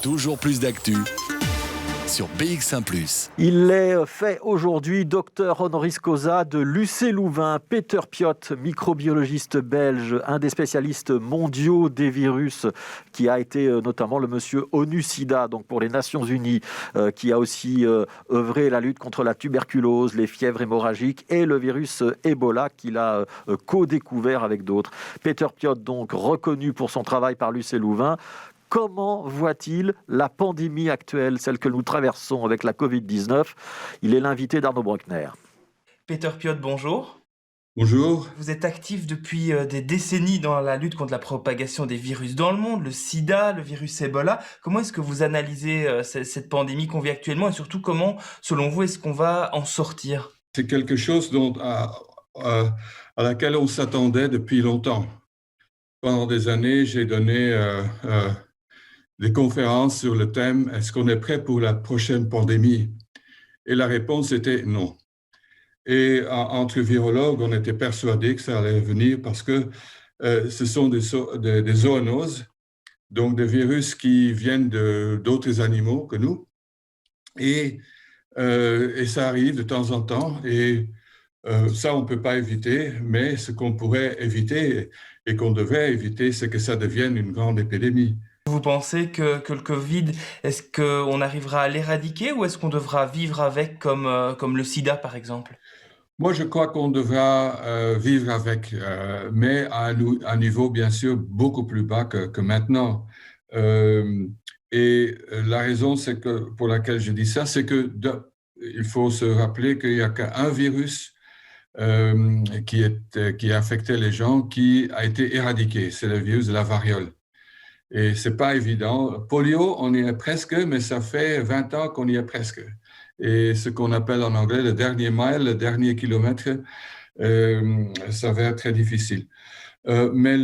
Toujours plus d'actu sur BX1 ⁇ Il est fait aujourd'hui docteur honoris causa de l'UC Louvain. Peter Piot, microbiologiste belge, un des spécialistes mondiaux des virus, qui a été notamment le monsieur ONU-SIDA, donc pour les Nations Unies, qui a aussi œuvré la lutte contre la tuberculose, les fièvres hémorragiques et le virus Ebola qu'il a co-découvert avec d'autres. Peter Piot, donc reconnu pour son travail par l'UC Louvain. Comment voit-il la pandémie actuelle, celle que nous traversons avec la Covid-19 ? Il est l'invité d'Arnaud Bruckner. Peter Piot, bonjour. Bonjour. Vous êtes actif depuis des décennies dans la lutte contre la propagation des virus dans le monde, le sida, le virus Ebola. Comment est-ce que vous analysez cette pandémie qu'on vit actuellement et surtout comment, selon vous, est-ce qu'on va en sortir ? C'est quelque chose à laquelle on s'attendait depuis longtemps. Pendant des années, j'ai donné des conférences sur le thème « Est-ce qu'on est prêt pour la prochaine pandémie ?» Et la réponse était non. Et entre virologues, on était persuadés que ça allait venir parce que ce sont des zoonoses, donc des virus qui viennent d'autres animaux que nous. Et ça arrive de temps en temps. Et ça, on ne peut pas éviter, mais ce qu'on pourrait éviter et qu'on devrait éviter, c'est que ça devienne une grande épidémie. Vous pensez que le Covid, est-ce qu'on arrivera à l'éradiquer ou est-ce qu'on devra vivre avec comme le sida, par exemple ? Moi, je crois qu'on devra vivre avec, mais à un niveau, bien sûr, beaucoup plus bas que maintenant. Et la raison pour laquelle je dis ça, c'est il faut se rappeler qu'il n'y a qu'un virus qui affectait les gens, qui a été éradiqué. C'est le virus de la variole. Et c'est pas évident. Polio, on y est presque, mais ça fait 20 ans qu'on y est presque. Et ce qu'on appelle en anglais le dernier mile, le dernier kilomètre, ça va être très difficile. Mais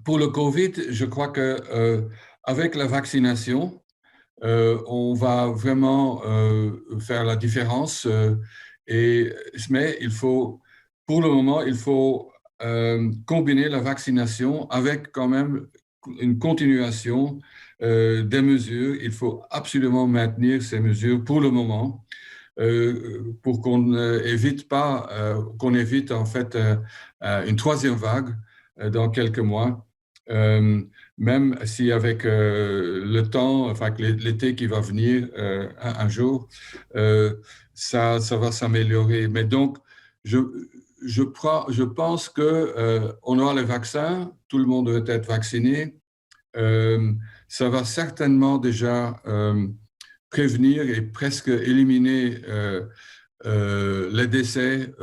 pour le Covid, je crois que avec la vaccination, on va vraiment faire la différence. Mais pour le moment, il faut combiner la vaccination avec quand même une continuation des mesures. Il faut absolument maintenir ces mesures pour le moment pour qu'on évite en fait une troisième vague dans quelques mois. Même si avec le temps, enfin l'été qui va venir un jour, ça va s'améliorer. Mais donc, je pense qu'on aura le vaccin, tout le monde doit être vacciné. Ça va certainement déjà prévenir et presque éliminer les décès,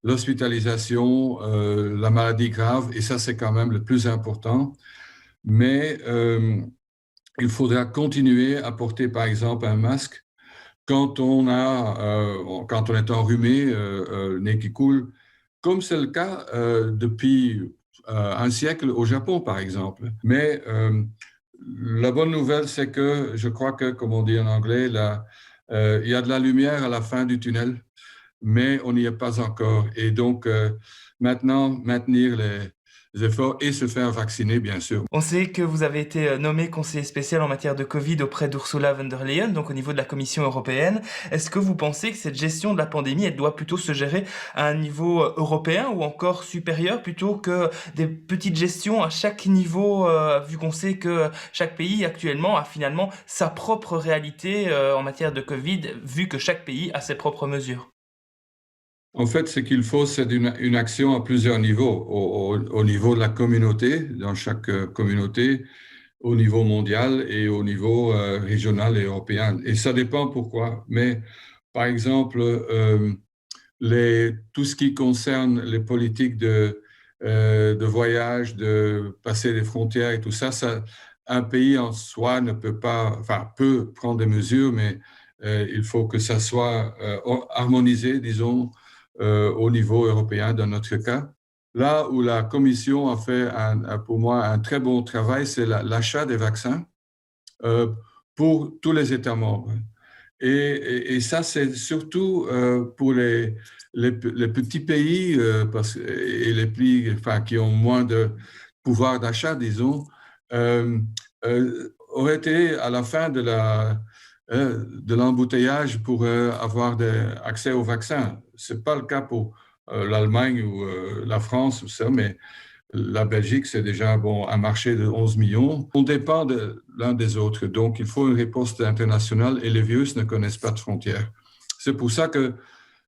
l'hospitalisation, la maladie grave, et ça c'est quand même le plus important. Mais il faudra continuer à porter par exemple un masque quand on est enrhumé, le nez qui coule, comme c'est le cas depuis un siècle au Japon, par exemple. Mais la bonne nouvelle, c'est que je crois que, comme on dit en anglais, il y a de la lumière à la fin du tunnel, mais on n'y est pas encore. Et donc, maintenant, maintenir les efforts et se faire vacciner, bien sûr. On sait que vous avez été nommé conseiller spécial en matière de Covid auprès d'Ursula von der Leyen, donc au niveau de la Commission européenne. Est-ce que vous pensez que cette gestion de la pandémie, elle doit plutôt se gérer à un niveau européen ou encore supérieur, plutôt que des petites gestions à chaque niveau, vu qu'on sait que chaque pays actuellement a finalement sa propre réalité en matière de Covid, vu que chaque pays a ses propres mesures ? En fait, ce qu'il faut, c'est une action à plusieurs niveaux. Au niveau de la communauté, dans chaque communauté, au niveau mondial et au niveau régional et européen. Et ça dépend pourquoi. Mais, par exemple, tout ce qui concerne les politiques de voyage, de passer les frontières et tout ça, un pays en soi ne peut pas, enfin, peut prendre des mesures, mais il faut que ça soit harmonisé, disons, au niveau européen dans notre cas. Là où la Commission a fait, pour moi, un très bon travail, c'est l'achat des vaccins pour tous les États membres. Et ça, c'est surtout pour les petits pays et les pays qui ont moins de pouvoir d'achat, disons. aurait été à la fin de l'embouteillage pour avoir accès au vaccin. Ce n'est pas le cas pour l'Allemagne ou la France ou ça, mais la Belgique, c'est déjà un marché de 11 millions. On dépend de l'un des autres, donc il faut une réponse internationale et les virus ne connaissent pas de frontières. C'est pour ça que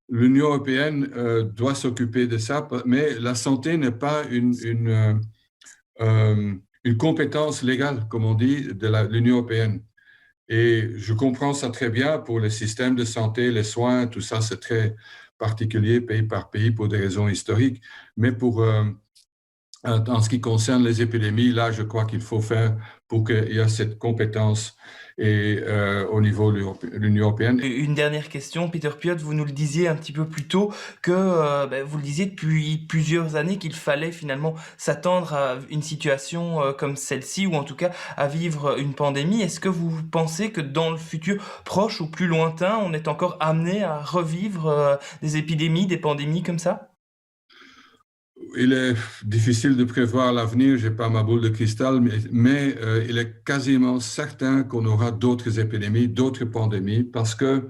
l'Union européenne doit s'occuper de ça, mais la santé n'est pas une compétence légale, comme on dit, de l'Union européenne. Et je comprends ça très bien pour les systèmes de santé, les soins, tout ça, c'est très particulier pays par pays pour des raisons historiques. Mais en ce qui concerne les épidémies, là, je crois qu'il faut faire pour qu'il y ait cette compétence au niveau de l'Union européenne. Une dernière question, Peter Piot, vous nous le disiez un petit peu plus tôt que vous le disiez depuis plusieurs années qu'il fallait finalement s'attendre à une situation comme celle-ci ou en tout cas à vivre une pandémie. Est-ce que vous pensez que dans le futur proche ou plus lointain, on est encore amené à revivre des épidémies, des pandémies comme ça? Il est difficile de prévoir l'avenir, je n'ai pas ma boule de cristal, mais il est quasiment certain qu'on aura d'autres épidémies, d'autres pandémies, parce que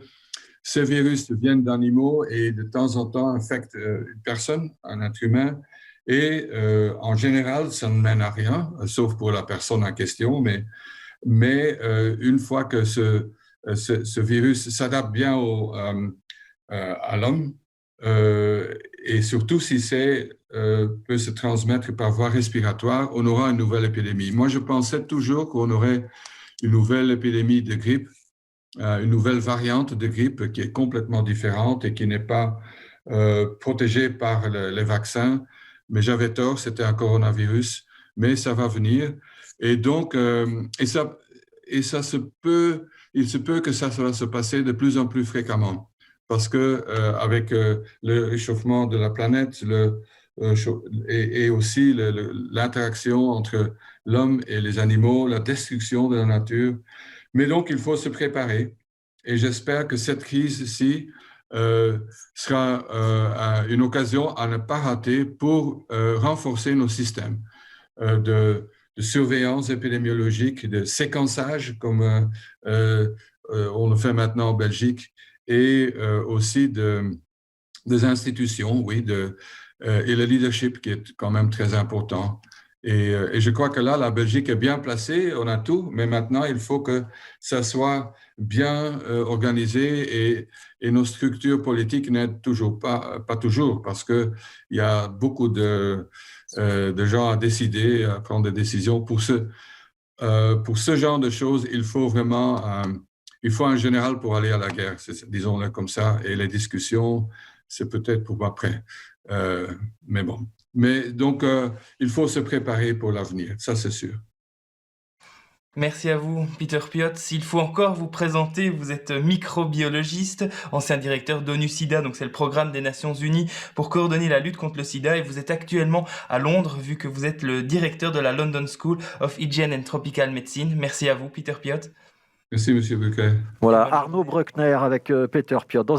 ces virus viennent d'animaux et de temps en temps infectent une personne, un être humain, et en général, ça ne mène à rien, sauf pour la personne en question, mais une fois que ce virus s'adapte bien à l'homme, et surtout si peut se transmettre par voie respiratoire, on aura une nouvelle épidémie. Moi, je pensais toujours qu'on aurait une nouvelle épidémie de grippe, une nouvelle variante de grippe qui est complètement différente et qui n'est pas protégée par les vaccins. Mais j'avais tort, c'était un coronavirus, mais ça va venir. Et donc, il se peut que ça va se passer de plus en plus fréquemment. Parce que avec le réchauffement de la planète et aussi l'interaction entre l'homme et les animaux, la destruction de la nature. Mais donc, il faut se préparer. Et j'espère que cette crise-ci sera une occasion à ne pas rater pour renforcer nos systèmes de surveillance épidémiologique, de séquençage, comme on le fait maintenant en Belgique, et aussi des institutions, oui, et le leadership qui est quand même très important. Et je crois que là, la Belgique est bien placée, on a tout, mais maintenant, il faut que ça soit bien organisé et nos structures politiques n'aident toujours pas toujours, parce qu'il y a beaucoup de gens à décider, à prendre des décisions. Pour ce genre de choses, il faut vraiment il faut un général pour aller à la guerre, disons-le comme ça, et les discussions, c'est peut-être pour après. Mais bon. Mais donc, il faut se préparer pour l'avenir, ça c'est sûr. Merci à vous, Peter Piot. S'il faut encore vous présenter, vous êtes microbiologiste, ancien directeur d'ONU-SIDA, donc c'est le programme des Nations Unies pour coordonner la lutte contre le sida, et vous êtes actuellement à Londres, vu que vous êtes le directeur de la London School of Hygiene and Tropical Medicine. Merci à vous, Peter Piot. Merci, M. Buquet. Voilà, Arnaud Bruckner avec Peter Piot.